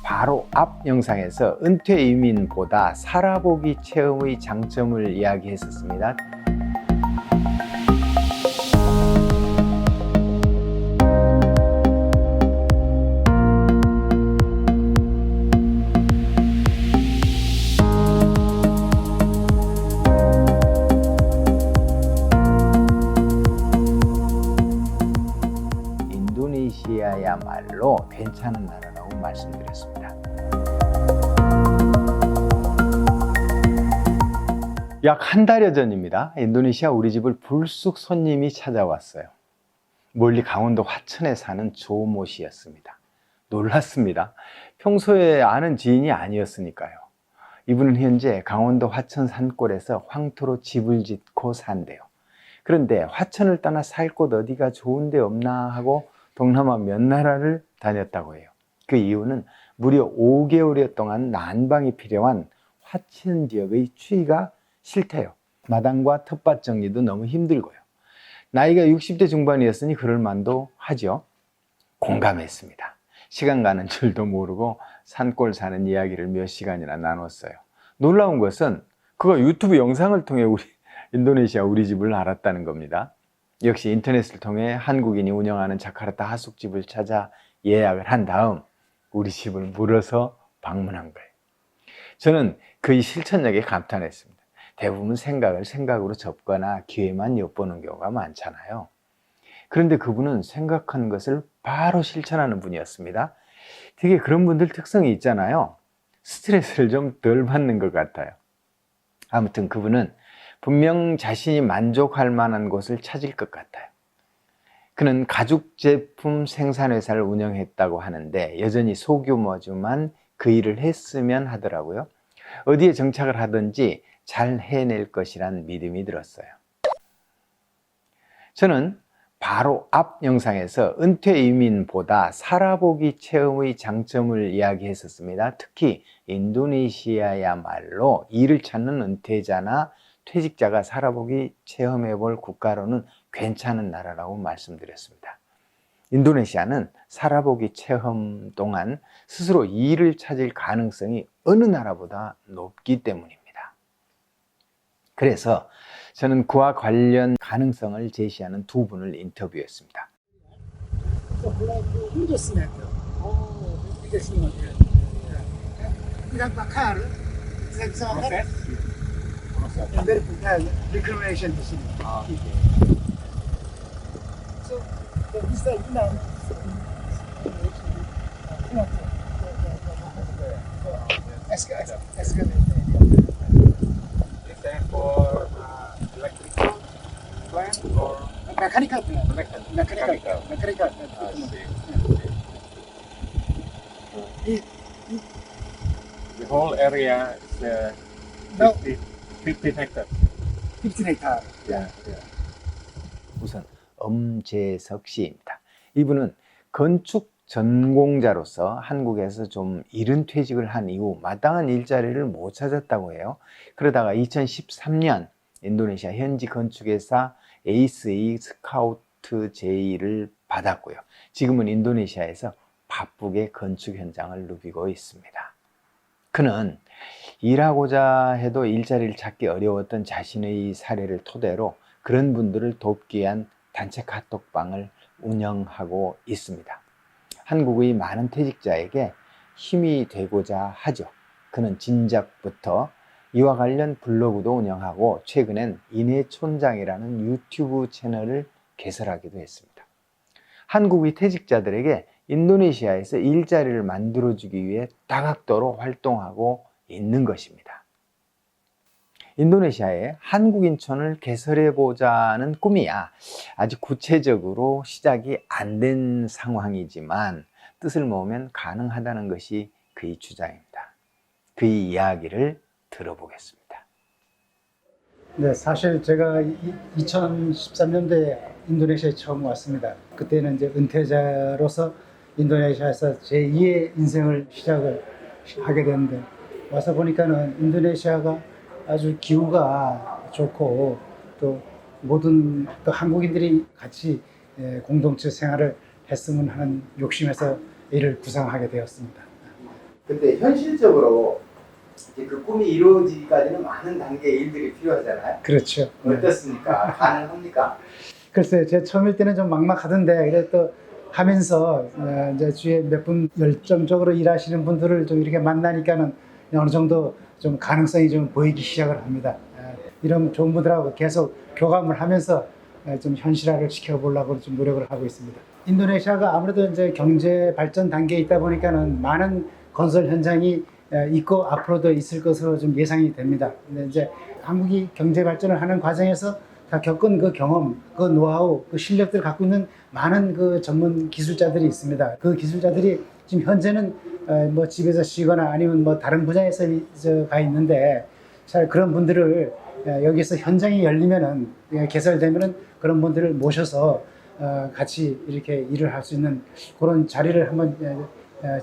바로 앞 영상에서 은퇴 이민보다 살아보기 체험의 장점을 이야기했었습니다. 인도네시아야말로 괜찮은 나라라고 말씀드렸습니다. 약 한 달여 전입니다. 인도네시아 우리 집을 불쑥 손님이 찾아왔어요. 멀리 강원도 화천에 사는 조모 씨였습니다. 놀랐습니다. 평소에 아는 지인이 아니었으니까요. 이분은 현재 강원도 화천 산골에서 황토로 집을 짓고 산대요. 그런데 화천을 떠나 살 곳 어디가 좋은 데 없나 하고 동남아 몇 나라를 다녔다고 해요. 그 이유는 무려 5개월여 동안 난방이 필요한 화천 지역의 추위가 싫대요. 마당과 텃밭 정리도 너무 힘들고요. 나이가 60대 중반이었으니 그럴 만도 하죠. 공감했습니다. 시간 가는 줄도 모르고 산골 사는 이야기를 몇 시간이나 나눴어요. 놀라운 것은 그가 유튜브 영상을 통해 인도네시아 우리 집을 알았다는 겁니다. 역시 인터넷을 통해 한국인이 운영하는 자카르타 하숙집을 찾아 예약을 한 다음 우리 집을 물어서 방문한 거예요. 저는 그의 실천력에 감탄했습니다. 대부분 생각을 생각으로 접거나 기회만 엿보는 경우가 많잖아요. 그런데 그분은 생각한 것을 바로 실천하는 분이었습니다. 되게 그런 분들 특성이 있잖아요. 스트레스를 좀 덜 받는 것 같아요. 아무튼 그분은 분명 자신이 만족할 만한 곳을 찾을 것 같아요. 그는 가죽 제품 생산회사를 운영했다고 하는데 여전히 소규모지만 그 일을 했으면 하더라고요. 어디에 정착을 하든지 잘 해낼 것이란 믿음이 들었어요. 저는 바로 앞 영상에서 은퇴 이민보다 살아보기 체험의 장점을 이야기했었습니다. 특히 인도네시아야말로 일을 찾는 은퇴자나 퇴직자가 살아보기 체험해볼 국가로는 괜찮은 나라라고 말씀드렸습니다. 인도네시아는 살아보기 체험 동안 스스로 일을 찾을 가능성이 어느 나라보다 높기 때문입니다. 그래서 저는 그와 관련 가능성을 제시하는 두 분을 인터뷰했습니다. For electrical plant or Mechanical plant. mechanical? Mechanical. The whole area is No. 15 hectares. 15 hectare. Yeah. 우선 엄재석 씨입니다. 이분은 건축 전공자로서 한국에서 좀 이른 퇴직을 한 이후 마땅한 일자리를 못 찾았다고 해요. 그러다가 2013년 인도네시아 현지 건축회사 에이스의 스카우트 제의를 받았고요. 지금은 인도네시아에서 바쁘게 건축 현장을 누비고 있습니다. 그는 일하고자 해도 일자리를 찾기 어려웠던 자신의 사례를 토대로 그런 분들을 돕기 위한 단체 카톡방을 운영하고 있습니다. 한국의 많은 퇴직자에게 힘이 되고자 하죠. 그는 진작부터 이와 관련 블로그도 운영하고 최근엔 인해촌장이라는 유튜브 채널을 개설하기도 했습니다. 한국의 퇴직자들에게 인도네시아에서 일자리를 만들어주기 위해 다각도로 활동하고 있는 것입니다. 인도네시아에 한국인촌을 개설해보자는 꿈이야 아직 구체적으로 시작이 안 된 상황이지만 뜻을 모으면 가능하다는 것이 그의 주장입니다. 그의 이야기를 들어보겠습니다. 네, 사실 제가 2013년도에 인도네시아에 처음 왔습니다. 그때는 이제 은퇴자로서 인도네시아에서 제2의 인생을 시작을 하게 됐는데 와서 보니까는 인도네시아가 아주 기후가 좋고 또 모든 또 한국인들이 같이 공동체 생활을 했으면 하는 욕심에서 이를 구상하게 되었습니다. 근데 현실적으로 이제 그 꿈이 이루어지기까지는 많은 단계의 일들이 필요하잖아요. 그렇죠. 어떻습니까? 가능합니까? 글쎄요, 제 처음일 때는 좀 막막하던데, 그래도 또 하면서 이제 주위에 몇 분 열정적으로 일하시는 분들을 좀 이렇게 만나니까는 어느 정도 좀 가능성이 좀 보이기 시작을 합니다. 이런 좋은 분들하고 계속 교감을 하면서 좀 현실화를 시켜보려고 좀 노력을 하고 있습니다. 인도네시아가 아무래도 이제 경제 발전 단계에 있다 보니까는 많은 건설 현장이 있고 앞으로도 있을 것으로 좀 예상이 됩니다. 근데 이제 한국이 경제 발전을 하는 과정에서 다 겪은 그 경험, 그 노하우, 그 실력들을 갖고 있는 많은 그 전문 기술자들이 있습니다. 그 기술자들이 지금 현재는 뭐 집에서 쉬거나 아니면 뭐 다른 분야에서 가 있는데, 잘 그런 분들을 여기서 현장이 열리면은, 개설되면은 그런 분들을 모셔서 같이 이렇게 일을 할 수 있는 그런 자리를 한번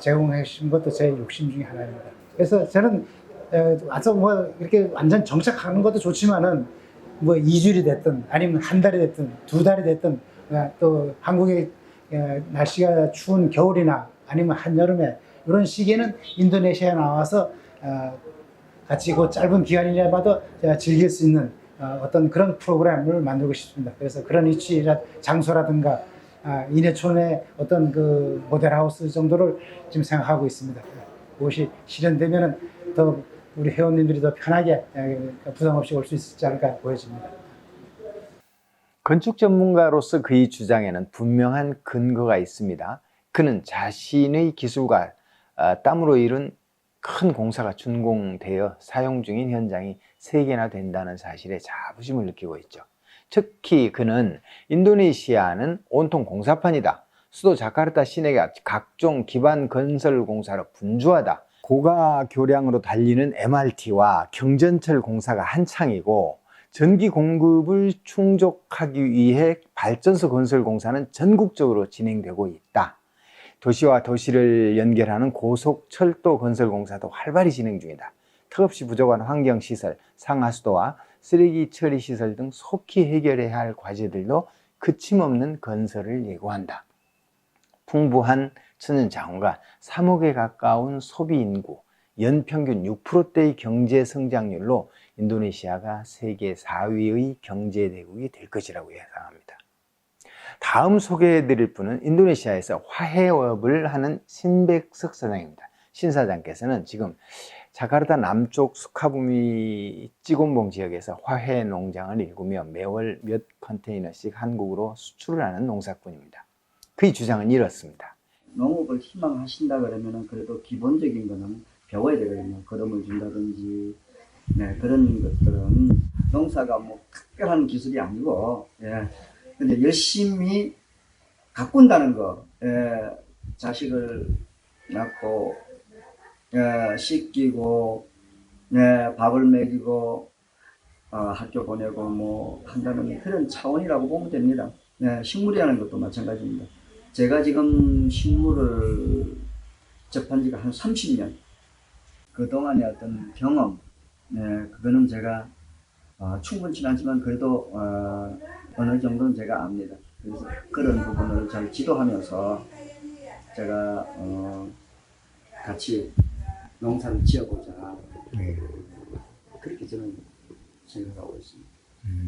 제공해 주신 것도 제 욕심 중에 하나입니다. 그래서 저는 와서 뭐 이렇게 완전 정착하는 것도 좋지만은 뭐 2주일이 됐든 아니면 한 달이 됐든 2달이 됐든 또 한국의 날씨가 추운 겨울이나 아니면 한여름에 이런 시기에는 인도네시아에 나와서 같이 그 짧은 기간이라도 즐길 수 있는 어떤 그런 프로그램을 만들고 싶습니다. 그래서 그런 위치나 장소라든가 인해촌의 어떤 그 모델하우스 정도를 지금 생각하고 있습니다. 그것이 실현되면은 더 우리 회원님들이 더 편하게 부담 없이 올 수 있지 않을까 보여집니다. 건축 전문가로서 그의 주장에는 분명한 근거가 있습니다. 그는 자신의 기술과 땀으로 이룬 큰 공사가 준공되어 사용 중인 현장이 3개나 된다는 사실에 자부심을 느끼고 있죠. 특히 그는 인도네시아는 온통 공사판이다. 수도 자카르타 시내가 각종 기반 건설 공사로 분주하다. 고가 교량으로 달리는 MRT와 경전철 공사가 한창이고 전기 공급을 충족하기 위해 발전소 건설 공사는 전국적으로 진행되고 있다. 도시와 도시를 연결하는 고속철도 건설 공사도 활발히 진행 중이다. 턱없이 부족한 환경시설, 상하수도와 쓰레기 처리 시설 등 속히 해결해야 할 과제들도 그침없는 건설을 예고한다. 풍부한 천연 자원과 3억에 가까운 소비 인구, 연평균 6%대의 경제 성장률로 인도네시아가 세계 4위의 경제 대국이 될 것이라고 예상합니다. 다음 소개해드릴 분은 인도네시아에서 화해업을 하는 신백석 사장입니다. 신 사장께서는 지금 자카르타 남쪽 수카부미 찌곤봉 지역에서 화해 농장을 일구며 매월 몇 컨테이너씩 한국으로 수출을 하는 농사꾼입니다. 그의 주장은 이렇습니다. 농업을 희망하신다 그러면은 그래도 기본적인 거는 배워야 되거든요. 거름을 준다든지, 그런 것들은 농사가 뭐 특별한 기술이 아니고, 근데 열심히 가꾼다는 거, 자식을 낳고, 씻기고, 밥을 먹이고, 학교 보내고 뭐 한다는 그런 차원이라고 보면 됩니다. 식물이라는 것도 마찬가지입니다. 제가 지금 식물을 접한 지가 한 30년. 그동안의 어떤 경험, 그거는 제가 충분치 않지만 그래도 어느 정도는 제가 압니다. 그래서 그런 부분을 잘 지도하면서 제가 같이 농사를 지어보자. 그렇게 저는 생각하고 있습니다.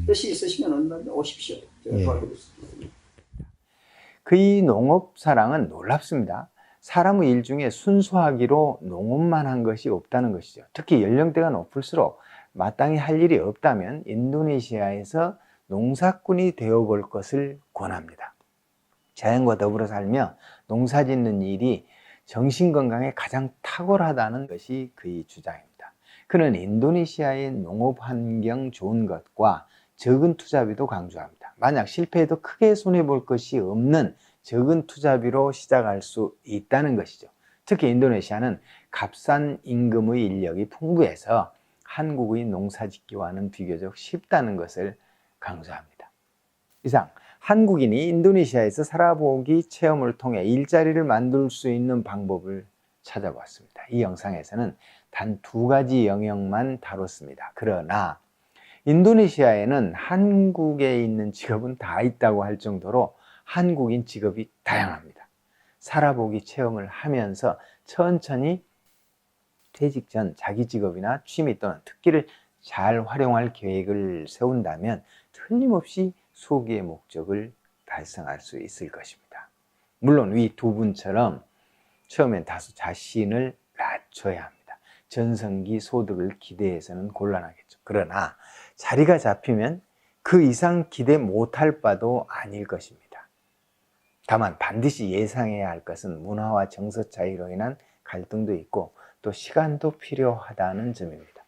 뜻이 있으시면 언제든지 오십시오. 제가 도와드리겠습니다. 그의 농업 사랑은 놀랍습니다. 사람의 일 중에 순수하기로 농업만 한 것이 없다는 것이죠. 특히 연령대가 높을수록 마땅히 할 일이 없다면 인도네시아에서 농사꾼이 되어볼 것을 권합니다. 자연과 더불어 살며 농사 짓는 일이 정신건강에 가장 탁월하다는 것이 그의 주장입니다. 그는 인도네시아의 농업 환경 좋은 것과 적은 투자비도 강조합니다. 만약 실패해도 크게 손해볼 것이 없는 적은 투자비로 시작할 수 있다는 것이죠. 특히 인도네시아는 값싼 임금의 인력이 풍부해서 한국의 농사짓기와는 비교적 쉽다는 것을 강조합니다. 이상 한국인이 인도네시아에서 살아보기 체험을 통해 일자리를 만들 수 있는 방법을 찾아보았습니다. 이 영상에서는 단 2가지 영역만 다뤘습니다. 그러나 인도네시아에는 한국에 있는 직업은 다 있다고 할 정도로 한국인 직업이 다양합니다. 살아보기 체험을 하면서 천천히 퇴직 전 자기 직업이나 취미 또는 특기를 잘 활용할 계획을 세운다면 틀림없이 소기의 목적을 달성할 수 있을 것입니다. 물론 위 두 분처럼 처음엔 다소 자신을 낮춰야 합니다. 전성기 소득을 기대해서는 곤란하겠죠. 그러나 자리가 잡히면 그 이상 기대 못할 바도 아닐 것입니다. 다만 반드시 예상해야 할 것은 문화와 정서 차이로 인한 갈등도 있고 또 시간도 필요하다는 점입니다.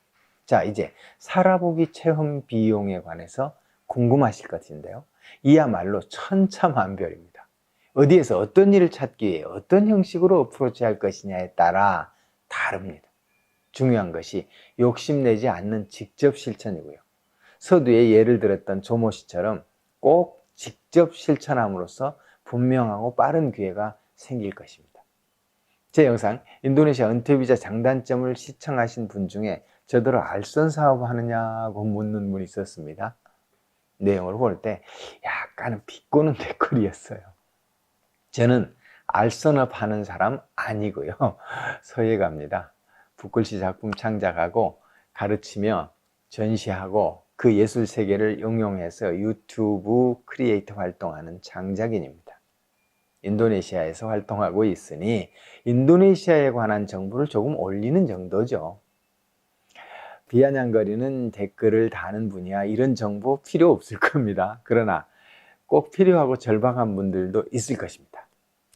자, 이제 살아보기 체험 비용에 관해서 궁금하실 것인데요. 이야말로 천차만별입니다. 어디에서 어떤 일을 찾기 위해 어떤 형식으로 어프로치할 것이냐에 따라 다릅니다. 중요한 것이 욕심내지 않는 직접 실천이고요. 서두에 예를 들었던 조모 씨처럼 꼭 직접 실천함으로써 분명하고 빠른 기회가 생길 것입니다. 제 영상 인도네시아 은퇴비자 장단점을 시청하신 분 중에 저더러 알선 사업 하느냐고 묻는 분이 있었습니다. 내용을 볼 때 약간 비꼬는 댓글이었어요. 저는 알선업 하는 사람 아니고요. 서예가입니다. 붓글씨 작품 창작하고 가르치며 전시하고 그 예술 세계를 응용해서 유튜브 크리에이터 활동하는 창작인입니다. 인도네시아에서 활동하고 있으니 인도네시아에 관한 정보를 조금 올리는 정도죠. 비아냥거리는 댓글을 다는 분이야 이런 정보 필요 없을 겁니다. 그러나 꼭 필요하고 절박한 분들도 있을 것입니다.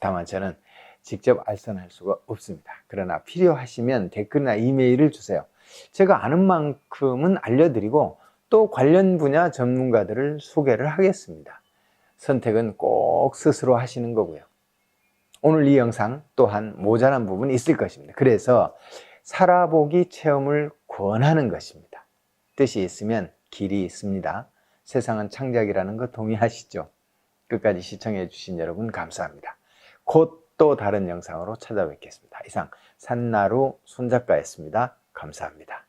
다만 저는 직접 알선할 수가 없습니다. 그러나 필요하시면 댓글이나 이메일을 주세요. 제가 아는 만큼은 알려드리고 또 관련 분야 전문가들을 소개를 하겠습니다. 선택은 꼭 스스로 하시는 거고요. 오늘 이 영상 또한 모자란 부분이 있을 것입니다. 그래서 살아보기 체험을 권하는 것입니다. 뜻이 있으면 길이 있습니다. 세상은 창작이라는 거 동의하시죠? 끝까지 시청해 주신 여러분 감사합니다. 곧 또 다른 영상으로 찾아뵙겠습니다. 이상 산나루 손작가였습니다. 감사합니다.